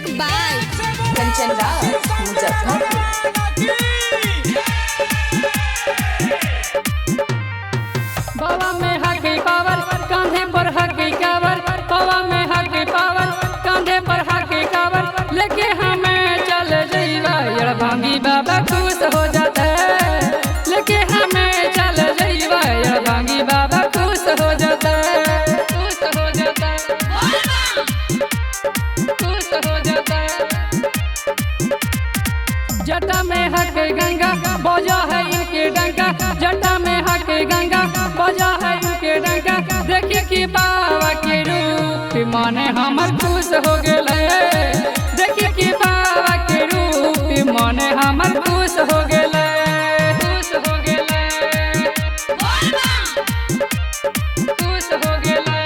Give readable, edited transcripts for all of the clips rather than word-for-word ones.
Music by Kanchan Raj Muzaffarpur. बाबा में हकी पावर कांधे पर हकी कावर, बाबा में हकी पावर कांधे पर हकी कावर, लेके हमें चल जइबा यार भांगी बाबा खुश हो जाता है, लेके हमें चल जइबा यार भांगी बाबा खुश हो जाता है, खुश हो जाता है, खुश हो जाता है। जटा में हके गंगा बजा है इनके डंका, जटा में हके गंगा बजा है इनके डंका, देखिए कि बाबा के रूप माने हमर खुश हो गेले, देखिए कि बाबा के रूप माने हमर खुश हो गेले, खुश हो गेले, खुश हो गेले।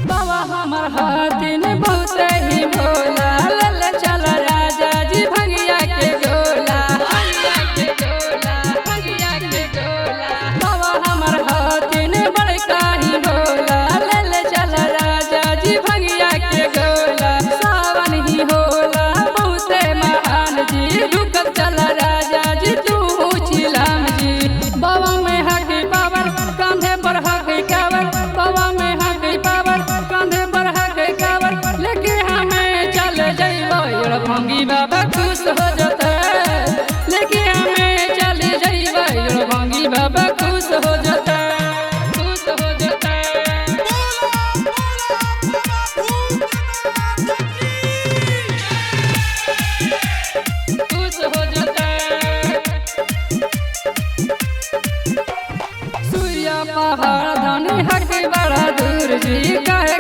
बाबा हमर हाथिन बहुत ही भोला, लल चल राजा जी भंगिया के गोला, भंगिया के गोला, भंगिया के गोला। बाबा हमर हाथिन बड़का ही भोला, लल चल राजा जी भंगिया के गोला, सावन ही होला बहुत महान जी, रुकल चल राजा जी तू चिलाम जी। बाबा में हकी पावर कांधे पर हकी कावर, बाबा में हकी पावर कांधे पर हकी कावर, लेके हमें चल जइबा यार भांगी बाबा खुश हो जाता है, लेके हमें चल जइबा यार भांगी बाबा खुश हो जाता है, खुश हो जाता है। खुश हो जाता है। सूर्या पहाड़ धानी हकी बड़ा दूर जी, कहे